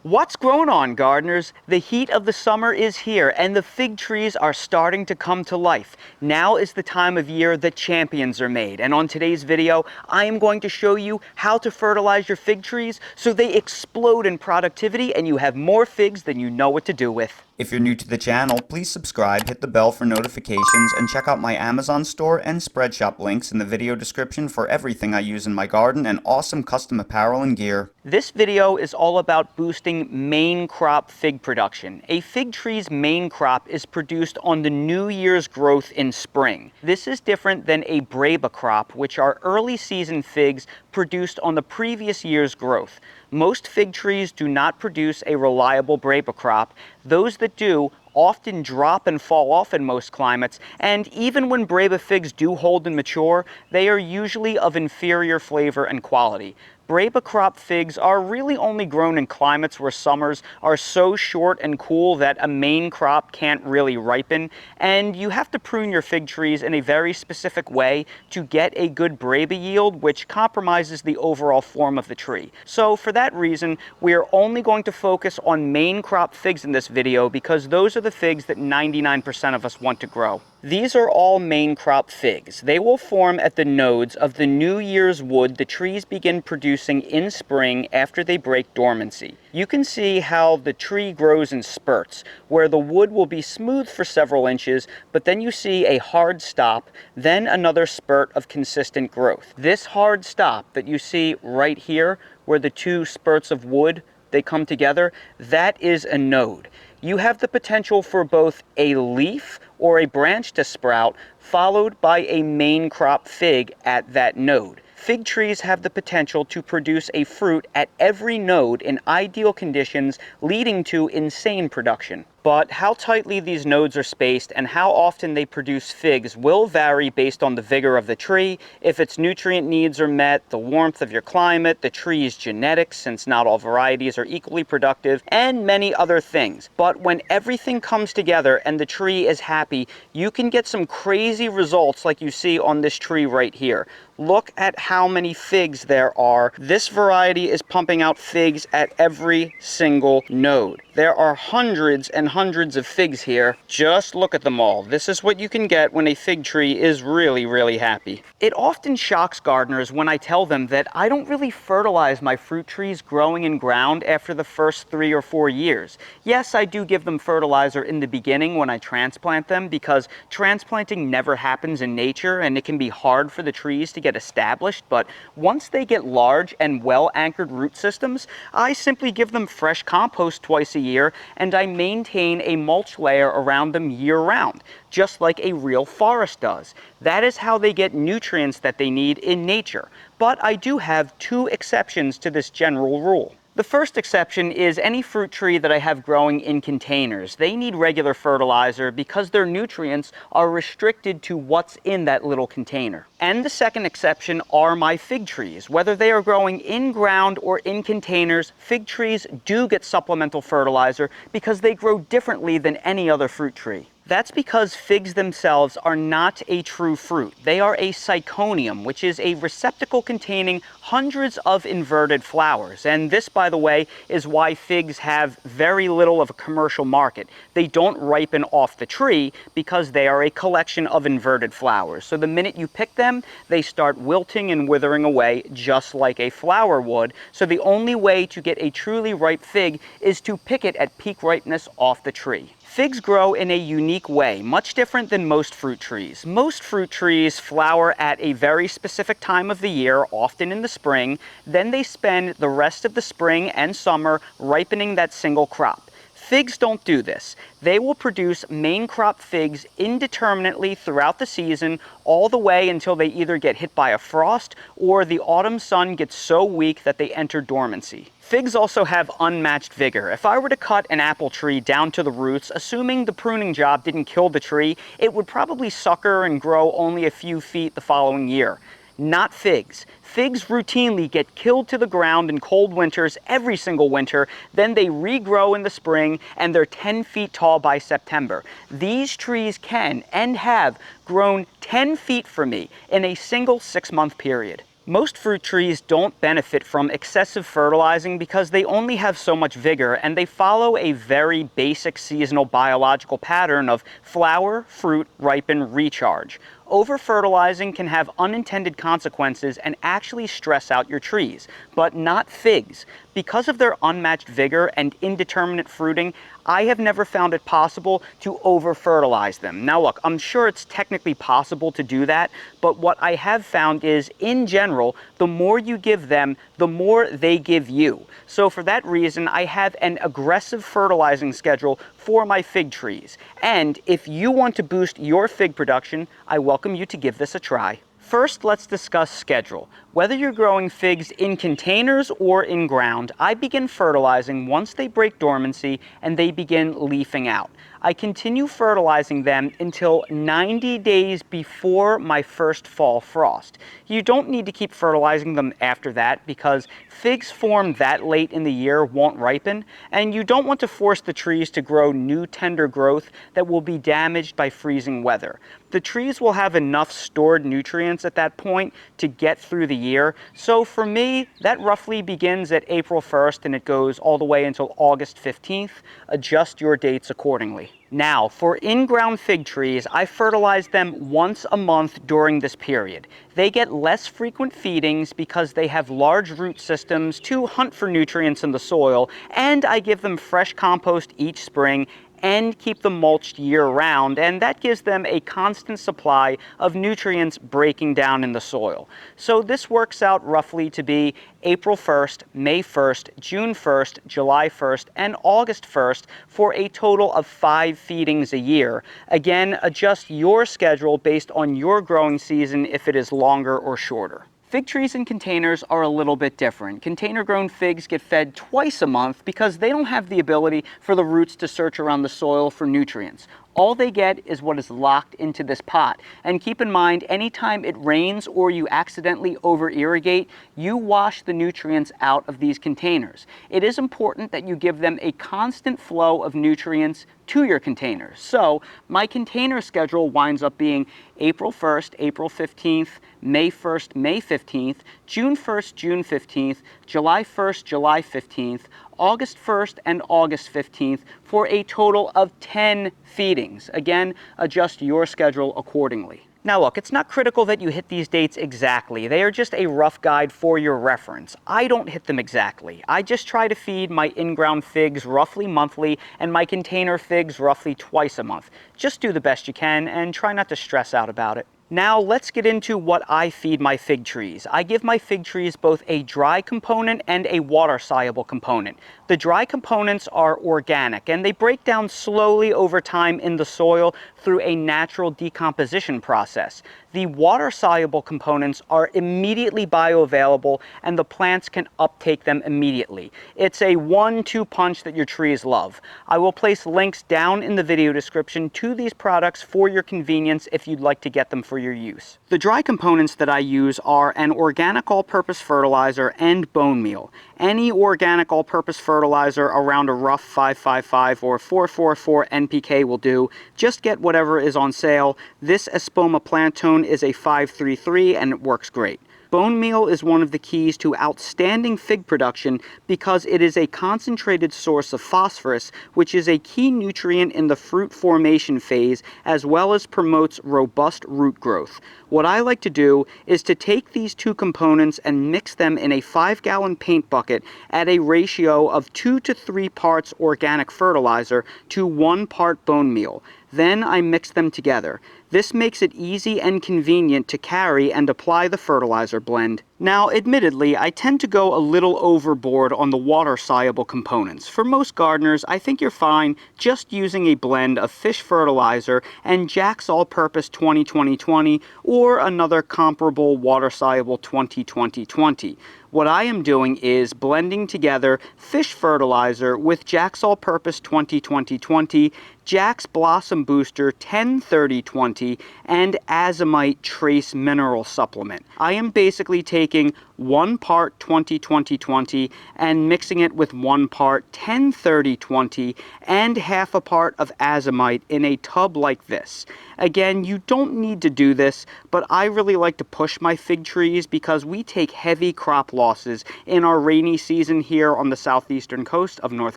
What's going on, gardeners? The heat of the summer is here and the fig trees are starting to come to life. Now is the time of year that champions are made, and on today's video I am going to show you how to fertilize your fig trees so they explode in productivity and you have more figs than you know what to do with. If you're new to the channel, please subscribe, hit the bell for notifications, and check out my Amazon store and Spreadshop links in the video description for everything I use in my garden and awesome custom apparel and gear. This video is all about boosting main crop fig production. A fig tree's main crop is produced on the New Year's growth in spring. This is different than a Breba crop, which are early season figs produced on the previous year's growth. Most fig trees do not produce a reliable Breba crop. Those that do often drop and fall off in most climates, and even when Breba figs do hold and mature, they are usually of inferior flavor and quality. Breba crop figs are really only grown in climates where summers are so short and cool that a main crop can't really ripen, and you have to prune your fig trees in a very specific way to get a good Breba yield, which compromises the overall form of the tree. So for that reason, we are only going to focus on main crop figs in this video because those are the figs that 99% of us want to grow. These are all main crop figs. They will form at the nodes of the New Year's wood the trees begin producing in spring after they break dormancy. You can see how the tree grows in spurts, where the wood will be smooth for several inches, but then you see a hard stop, then another spurt of consistent growth. This hard stop that you see right here, where the two spurts of wood, they come together, that is a node. You have the potential for both a leaf or a branch to sprout, followed by a main crop fig at that node. Fig trees have the potential to produce a fruit at every node in ideal conditions, leading to insane production. But how tightly these nodes are spaced and how often they produce figs will vary based on the vigor of the tree, if its nutrient needs are met, the warmth of your climate, the tree's genetics, since not all varieties are equally productive, and many other things. But when everything comes together and the tree is happy, you can get some crazy results like you see on this tree right here. Look at how many figs there are. This variety is pumping out figs at every single node. There are hundreds and hundreds of figs here. Just look at them all. This is what you can get when a fig tree is really happy. It often shocks gardeners when I tell them that I don't really fertilize my fruit trees growing in ground after the first 3 or 4 years. Yes, I do give them fertilizer in the beginning when I transplant them, because transplanting never happens in nature and it can be hard for the trees to get established, but once they get large and well-anchored root systems, I simply give them fresh compost twice a year and I maintain a mulch layer around them year-round, just like a real forest does. That is how they get nutrients that they need in nature. But I do have 2 exceptions to this general rule. The first exception is any fruit tree that I have growing in containers. They need regular fertilizer because their nutrients are restricted to what's in that little container. And the second exception are my fig trees. Whether they are growing in ground or in containers, fig trees do get supplemental fertilizer because they grow differently than any other fruit tree. That's because figs themselves are not a true fruit. They are a syconium, which is a receptacle containing hundreds of inverted flowers. And this, by the way, is why figs have very little of a commercial market. They don't ripen off the tree because they are a collection of inverted flowers. So the minute you pick them, they start wilting and withering away just like a flower would. So the only way to get a truly ripe fig is to pick it at peak ripeness off the tree. Figs grow in a unique way, much different than most fruit trees. Most fruit trees flower at a very specific time of the year, often in the spring. Then they spend the rest of the spring and summer ripening that single crop. Figs don't do this. They will produce main crop figs indeterminately throughout the season, all the way until they either get hit by a frost or the autumn sun gets so weak that they enter dormancy. Figs also have unmatched vigor. If I were to cut an apple tree down to the roots, assuming the pruning job didn't kill the tree, it would probably sucker and grow only a few feet the following year. Not figs. Figs routinely get killed to the ground in cold winters every single winter, then they regrow in the spring and they're 10 feet tall by September. These trees can and have grown 10 feet for me in a single 6-month period. Most fruit trees don't benefit from excessive fertilizing because they only have so much vigor, and they follow a very basic seasonal biological pattern of flower, fruit, ripen, recharge. Over-fertilizing can have unintended consequences and actually stress out your trees, but not figs. Because of their unmatched vigor and indeterminate fruiting, I have never found it possible to over-fertilize them. Now look, I'm sure it's technically possible to do that, but what I have found is, in general, the more you give them, the more they give you. So for that reason, I have an aggressive fertilizing schedule for my fig trees. And if you want to boost your fig production, I welcome you to give this a try. First, let's discuss schedule. Whether you're growing figs in containers or in ground, I begin fertilizing once they break dormancy and they begin leafing out. I continue fertilizing them until 90 days before my first fall frost. You don't need to keep fertilizing them after that because figs formed that late in the year won't ripen, and you don't want to force the trees to grow new tender growth that will be damaged by freezing weather. The trees will have enough stored nutrients at that point to get through the year, so for me, that roughly begins at April 1st and it goes all the way until August 15th. Adjust your dates accordingly. Now, for in-ground fig trees, I fertilize them once a month during this period. They get less frequent feedings because they have large root systems to hunt for nutrients in the soil, and I give them fresh compost each spring and keep them mulched year-round, and that gives them a constant supply of nutrients breaking down in the soil. So this works out roughly to be April 1st, May 1st, June 1st, July 1st, and August 1st for a total of 5 feedings a year. Again, adjust your schedule based on your growing season if it is longer or shorter. Fig trees in containers are a little bit different. Container-grown figs get fed twice a month because they don't have the ability for the roots to search around the soil for nutrients. All they get is what is locked into this pot. And keep in mind, anytime it rains or you accidentally over-irrigate, you wash the nutrients out of these containers. It is important that you give them a constant flow of nutrients to your containers. So my container schedule winds up being April 1st, April 15th, May 1st, May 15th, June 1st, June 15th, July 1st, July 15th, August 1st, and August 15th for a total of 10 feedings. Again, adjust your schedule accordingly. Now look, it's not critical that you hit these dates exactly. They are just a rough guide for your reference. I don't hit them exactly. I just try to feed my in-ground figs roughly monthly and my container figs roughly twice a month. Just do the best you can and try not to stress out about it. Now let's get into what I feed my fig trees. I give my fig trees both a dry component and a water-soluble component. The dry components are organic and they break down slowly over time in the soil through a natural decomposition process. The water-soluble components are immediately bioavailable and the plants can uptake them immediately. It's a 1-2 punch that your trees love. I will place links down in the video description to these products for your convenience if you'd like to get them for your use. The dry components that I use are an organic all-purpose fertilizer and bone meal. Any organic all-purpose fertilizer around a rough 555 or 444 NPK will do. Just get whatever is on sale. This Espoma Plantone is a 533 and it works great. Bone meal is one of the keys to outstanding fig production because it is a concentrated source of phosphorus, which is a key nutrient in the fruit formation phase, as well as promotes robust root growth. What I like to do is to take these two components and mix them in a 5-gallon paint bucket at a ratio of 2 to 3 parts organic fertilizer to 1 part bone meal. Then I mix them together. This makes it easy and convenient to carry and apply the fertilizer blend. Now, admittedly, I tend to go a little overboard on the water-soluble components. For most gardeners, I think you're fine just using a blend of fish fertilizer and Jack's All-Purpose 20-20-20 or another comparable water-soluble 20-20-20. What I am doing is blending together fish fertilizer with Jack's All-Purpose 20-20-20, Jack's Blossom Booster 10-30-20, and Azomite Trace Mineral Supplement. I am basically taking 1 part 20-20-20 and mixing it with 1 part 10-30-20 and half a part of azomite in a tub like this. Again, you don't need to do this, but I really like to push my fig trees because we take heavy crop losses in our rainy season here on the southeastern coast of North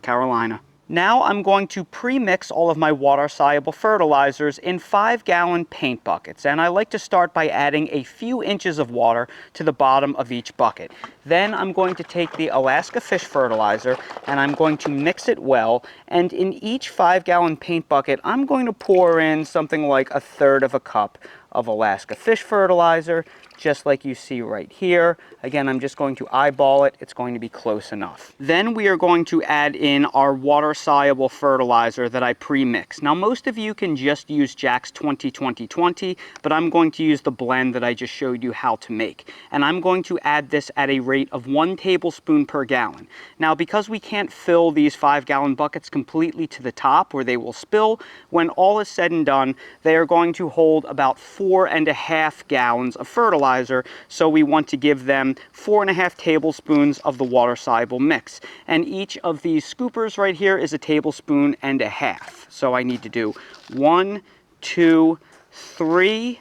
Carolina. Now I'm going to pre-mix all of my water-soluble fertilizers in 5-gallon paint buckets, and I like to start by adding a few inches of water to the bottom of each bucket. Then I'm going to take the Alaska fish fertilizer and I'm going to mix it well, and in each 5-gallon paint bucket I'm going to pour in something like 1/3 cup of Alaska fish fertilizer, just like you see right here. Again, I'm just going to eyeball it. It's going to be close enough. Then we are going to add in our water-soluble fertilizer that I pre-mix. Now, most of you can just use Jack's 20-20-20, but I'm going to use the blend that I just showed you how to make. And I'm going to add this at a rate of 1 tablespoon per gallon. Now, because we can't fill these 5-gallon buckets completely to the top where they will spill, when all is said and done, they are going to hold about 4.5 gallons of fertilizer, so we want to give them 4.5 tablespoons of the water-soluble mix. And each of these scoopers right here is 1.5 tablespoons. So I need to do 1, 2, 3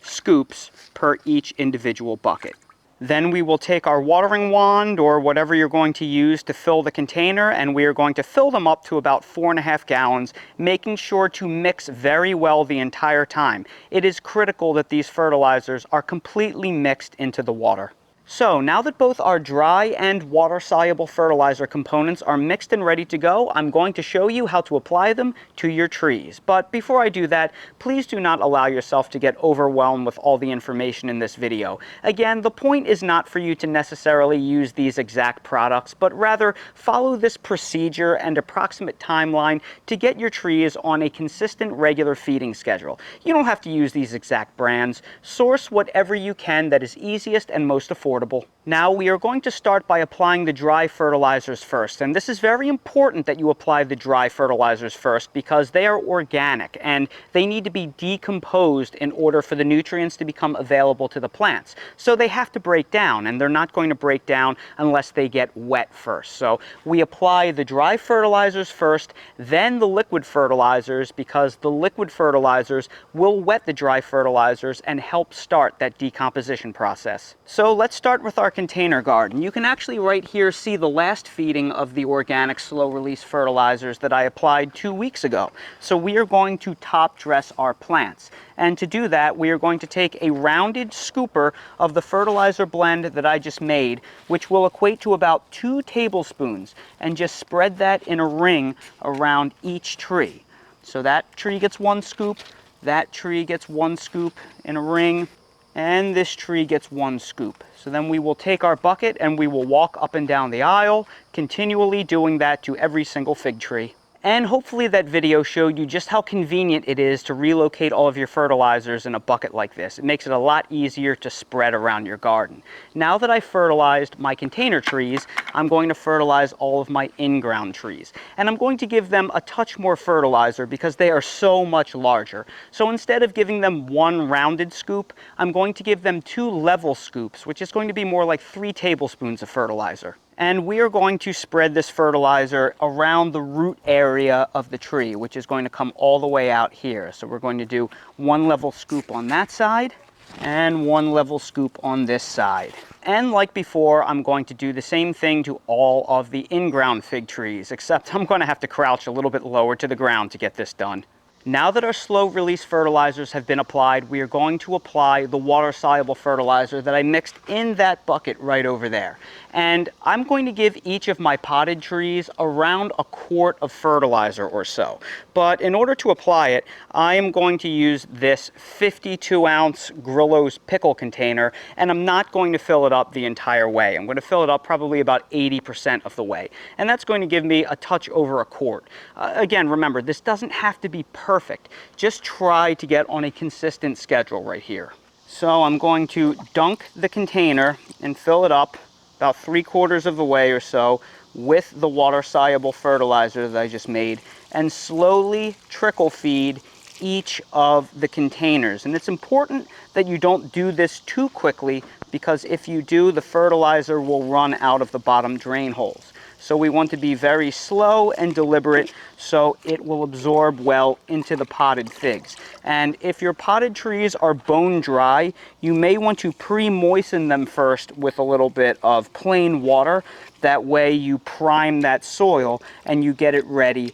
scoops per each individual bucket. Then we will take our watering wand or whatever you're going to use to fill the container, and we are going to fill them up to about 4.5 gallons, making sure to mix very well the entire time. It is critical that these fertilizers are completely mixed into the water. So now that both our dry and water-soluble fertilizer components are mixed and ready to go, I'm going to show you how to apply them to your trees. But before I do that, please do not allow yourself to get overwhelmed with all the information in this video. Again, the point is not for you to necessarily use these exact products, but rather follow this procedure and approximate timeline to get your trees on a consistent, regular feeding schedule. You don't have to use these exact brands. Source whatever you can that is easiest and most affordable. Now we are going to start by applying the dry fertilizers first, and this is very important that you apply the dry fertilizers first because they are organic and they need to be decomposed in order for the nutrients to become available to the plants. So they have to break down, and they're not going to break down unless they get wet first. So we apply the dry fertilizers first, then the liquid fertilizers, because the liquid fertilizers will wet the dry fertilizers and help start that decomposition process. So let's start with our container garden. You can actually right here see the last feeding of the organic slow-release fertilizers that I applied 2 weeks ago. So we are going to top dress our plants. And to do that, we are going to take a rounded scooper of the fertilizer blend that I just made, which will equate to about 2 tablespoons, and just spread that in a ring around each tree. So that tree gets 1 scoop, that tree gets 1 scoop in a ring, and this tree gets 1 scoop. So then we will take our bucket and we will walk up and down the aisle, continually doing that to every single fig tree. And hopefully that video showed you just how convenient it is to relocate all of your fertilizers in a bucket like this. It makes it a lot easier to spread around your garden. Now that I fertilized my container trees, I'm going to fertilize all of my in-ground trees. And I'm going to give them a touch more fertilizer because they are so much larger. So instead of giving them 1 rounded scoop, I'm going to give them 2 level scoops, which is going to be more like 3 tablespoons of fertilizer. And we are going to spread this fertilizer around the root area of the tree, which is going to come all the way out here. So we're going to do 1 level scoop on that side and 1 level scoop on this side. And like before, I'm going to do the same thing to all of the in-ground fig trees, except I'm going to have to crouch a little bit lower to the ground to get this done. Now that our slow-release fertilizers have been applied, we are going to apply the water-soluble fertilizer that I mixed in that bucket right over there. And I'm going to give each of my potted trees around 1 quart of fertilizer or so. But in order to apply it, I am going to use this 52-ounce Grillo's pickle container, and I'm not going to fill it up the entire way. I'm going to fill it up probably about 80% of the way. And that's going to give me a touch over 1 quart. Again, remember, this doesn't have to be perfect. Just try to get on a consistent schedule right here. So I'm going to dunk the container and fill it up about 3/4 of the way or so with the water-soluble fertilizer that I just made, and slowly trickle feed each of the containers. And it's important that you don't do this too quickly, because if you do, the fertilizer will run out of the bottom drain holes. So we want to be very slow and deliberate so it will absorb well into the potted figs. And if your potted trees are bone dry, you may want to pre-moisten them first with a little bit of plain water. That way you prime that soil and you get it ready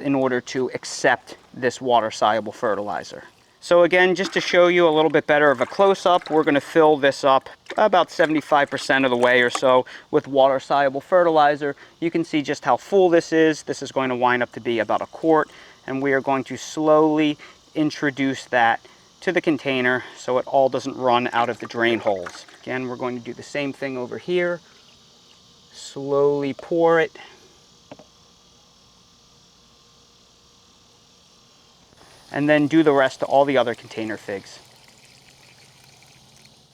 in order to accept this water-soluble fertilizer. So again, just to show you a little bit better of a close-up, we're going to fill this up about 75% of the way or so with water-soluble fertilizer. You can see just how full this is. This is going to wind up to be about a quart, and we are going to slowly introduce that to the container so it all doesn't run out of the drain holes. Again, we're going to do the same thing over here. Slowly pour it. And then do the rest to all the other container figs.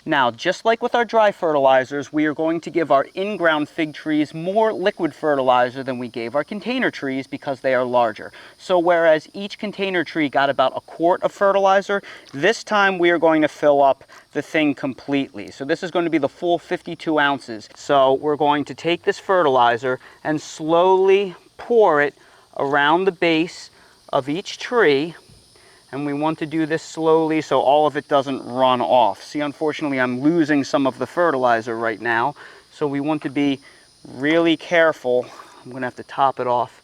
Now, just like with our dry fertilizers, we are going to give our in-ground fig trees more liquid fertilizer than we gave our container trees because they are larger. So whereas each container tree got about a quart of fertilizer, this time we are going to fill up the thing completely. So this is going to be the full 52 ounces. So we're going to take this fertilizer and slowly pour it around the base of each tree. And we want to do this slowly so all of it doesn't run off. See, unfortunately, I'm losing some of the fertilizer right now. So we want to be really careful. I'm going to have to top it off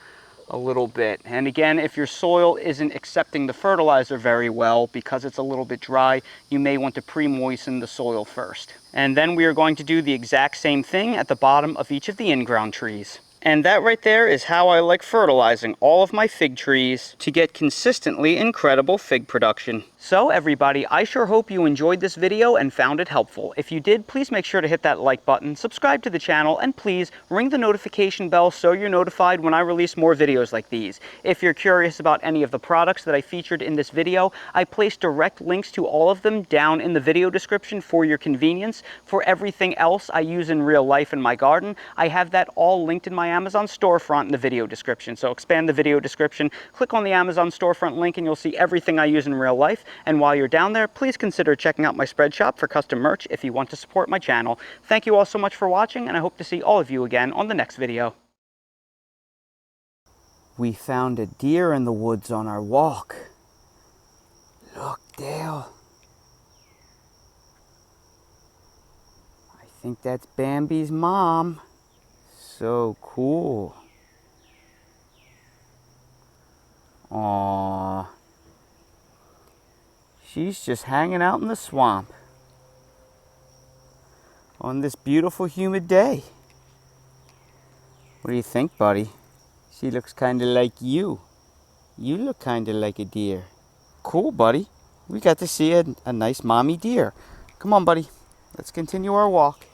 a little bit. And again, if your soil isn't accepting the fertilizer very well because it's a little bit dry, you may want to pre-moisten the soil first. And then we are going to do the exact same thing at the bottom of each of the in-ground trees. And that right there is how I like fertilizing all of my fig trees to get consistently incredible fig production. So everybody, I sure hope you enjoyed this video and found it helpful. If you did, please make sure to hit that like button, subscribe to the channel, and please ring the notification bell so you're notified when I release more videos like these. If you're curious about any of the products that I featured in this video, I placed direct links to all of them down in the video description for your convenience. For everything else I use in real life in my garden, I have that all linked in my Amazon storefront in the video description. So expand the video description, click on the Amazon storefront link, and you'll see everything I use in real life. And while you're down there, please consider checking out my spread shop for custom merch if you want to support my channel. Thank you all so much for watching, and I hope to see all of you again on the next video. We found a deer in the woods on our walk. Look, Dale. I think that's Bambi's mom. So cool. Aww. She's just hanging out in the swamp on this beautiful humid day. What do you think, buddy? She looks kind of like you. You look kind of like a deer. Cool, buddy. We got to see a nice mommy deer. Come on, buddy. Let's continue our walk.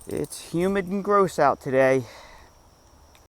It's humid and gross out today.